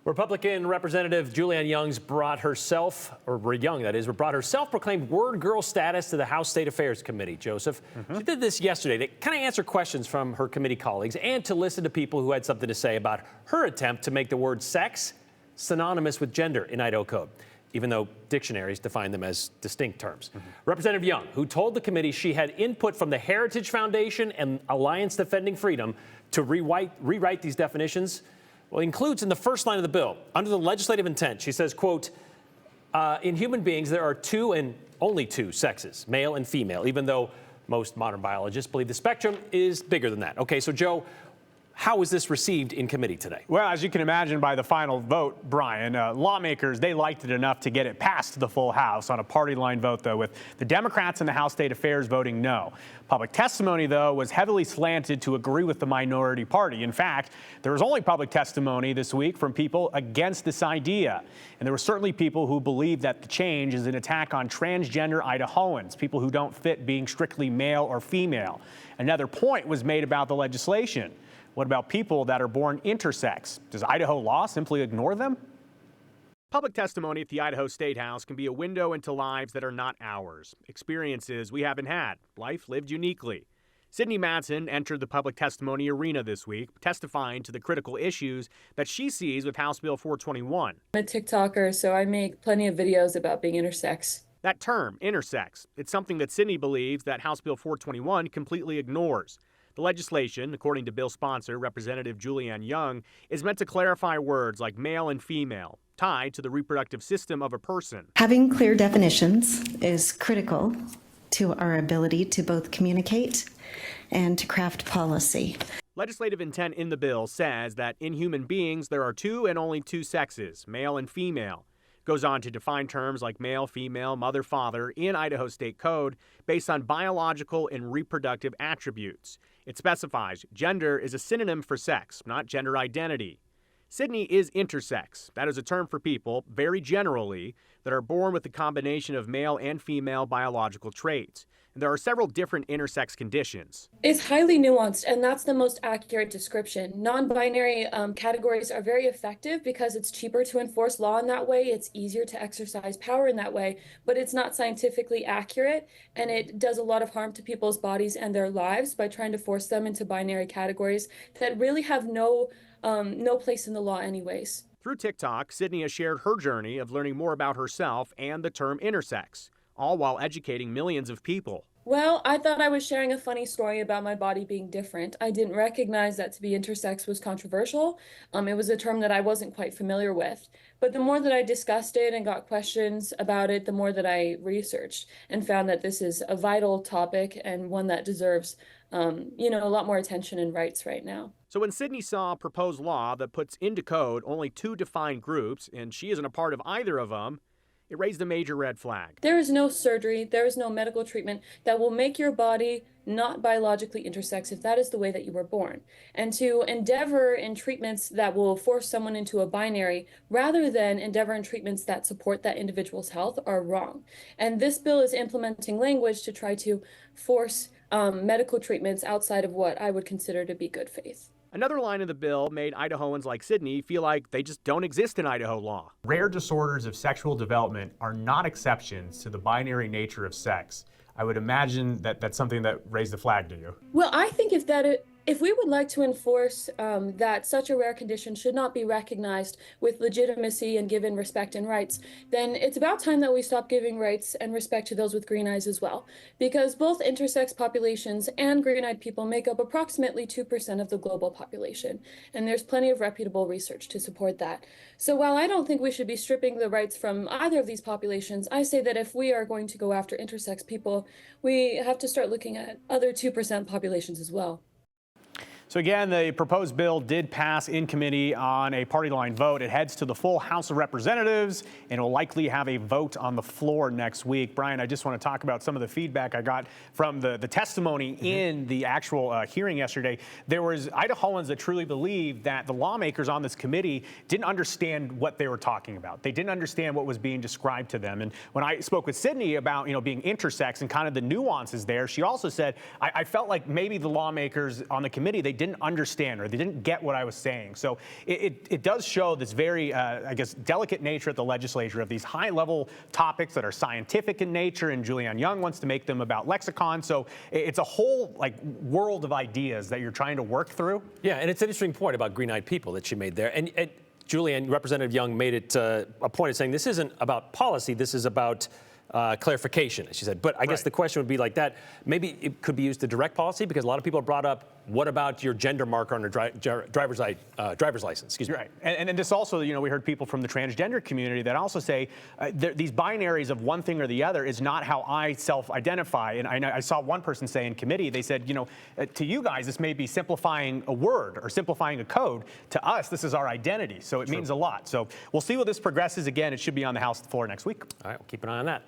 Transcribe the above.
Republican Representative Julianne Young's brought her self-proclaimed word girl status to the House State Affairs Committee, Joseph. She did this yesterday to kind of answer questions from her committee colleagues and to listen to people who had something to say about her attempt to make the word sex synonymous with gender in Idaho code, even though dictionaries define them as distinct terms. Representative Young, who told the committee she had input from the Heritage Foundation and Alliance Defending Freedom to rewrite these definitions, well, includes in the first line of the bill, under the legislative intent, she says, quote, in human beings, there are two and only two sexes, male and female, even though most modern biologists believe the spectrum is bigger than that. Okay, so Joe, how was this received in committee today? Well, as you can imagine by the final vote, Brian, lawmakers, they liked it enough to get it passed the full House on a party line vote, though, with the Democrats in the House State Affairs voting no. Public testimony, though, was heavily slanted to agree with the minority party. In fact, there was only public testimony this week from people against this idea. And there were certainly people who believe that the change is an attack on transgender Idahoans, people who don't fit being strictly male or female. Another point was made about the legislation. What about people that are born intersex? Does Idaho law simply ignore them? Public testimony at the Idaho State House can be a window into lives that are not ours, experiences we haven't had, life lived uniquely. Sydney Madsen entered the public testimony arena this week, testifying to the critical issues that she sees with House Bill 421. I'm a TikToker, so I make plenty of videos about being intersex. That term, intersex, it's something that Sydney believes that House Bill 421 completely ignores. The legislation, according to bill sponsor Representative Julianne Young, is meant to clarify words like male and female, tied to the reproductive system of a person. Having clear definitions is critical to our ability to both communicate and to craft policy. Legislative intent in the bill says that in human beings there are two and only two sexes, male and female. Goes on to define terms like male, female, mother, father in Idaho State Code based on biological and reproductive attributes. It specifies gender is a synonym for sex, not gender identity. Sydney is intersex. That is a term for people, very generally, that are born with a combination of male and female biological traits. And there are several different intersex conditions. It's highly nuanced, and that's the most accurate description. Non-binary categories are very effective because it's cheaper to enforce law in that way. It's easier to exercise power in that way, but it's not scientifically accurate, and it does a lot of harm to people's bodies and their lives by trying to force them into binary categories that really have no place in the law anyways. Through TikTok, Sydney has shared her journey of learning more about herself and the term intersex, all while educating millions of people. Well, I thought I was sharing a funny story about my body being different. I didn't recognize that to be intersex was controversial. It was a term that I wasn't quite familiar with. But the more that I discussed it and got questions about it, the more that I researched and found that this is a vital topic and one that deserves, a lot more attention and rights right now. So when Sydney saw a proposed law that puts into code only two defined groups, and she isn't a part of either of them, it raised a major red flag. There is no surgery, there is no medical treatment that will make your body not biologically intersex if that is the way that you were born. And to endeavor in treatments that will force someone into a binary rather than endeavor in treatments that support that individual's health are wrong. And this bill is implementing language to try to force medical treatments outside of what I would consider to be good faith. Another line of the bill made Idahoans like Sydney feel like they just don't exist in Idaho law. Rare disorders of sexual development are not exceptions to the binary nature of sex. I would imagine that that's something that raised the flag to you. Well, I think if we would like to enforce that such a rare condition should not be recognized with legitimacy and given respect and rights, then it's about time that we stop giving rights and respect to those with green eyes as well. Because both intersex populations and green-eyed people make up approximately 2% of the global population. And there's plenty of reputable research to support that. So while I don't think we should be stripping the rights from either of these populations, I say that if we are going to go after intersex people, we have to start looking at other 2% populations as well. So again, the proposed bill did pass in committee on a party line vote. It heads to the full House of Representatives and will likely have a vote on the floor next week. Brian, I just want to talk about some of the feedback I got from the testimony in the actual hearing yesterday. There was Idahoans that truly believed that the lawmakers on this committee didn't understand what they were talking about. They didn't understand what was being described to them. And when I spoke with Sydney about, being intersex and kind of the nuances there, she also said, I felt like maybe the lawmakers on the committee, they didn't understand or they didn't get what I was saying. So it does show this very, I guess, delicate nature at the legislature of these high-level topics that are scientific in nature, and Julianne Young wants to make them about lexicon. So it's a whole world of ideas that you're trying to work through. Yeah, and it's an interesting point about green-eyed people that she made there. And Julianne, Representative Young, made it a point of saying this isn't about policy, this is about clarification, as she said. But I guess the question would be like that. Maybe it could be used to direct policy, because a lot of people have brought up, what about your gender marker on a driver's license? Excuse me. Right. And this also, we heard people from the transgender community that also say these binaries of one thing or the other is not how I self-identify. And I saw one person say in committee, they said, to you guys, this may be simplifying a word or simplifying a code. To us, this is our identity. So it means a lot. So we'll see where this progresses. Again, it should be on the House floor next week. All right, we'll keep an eye on that.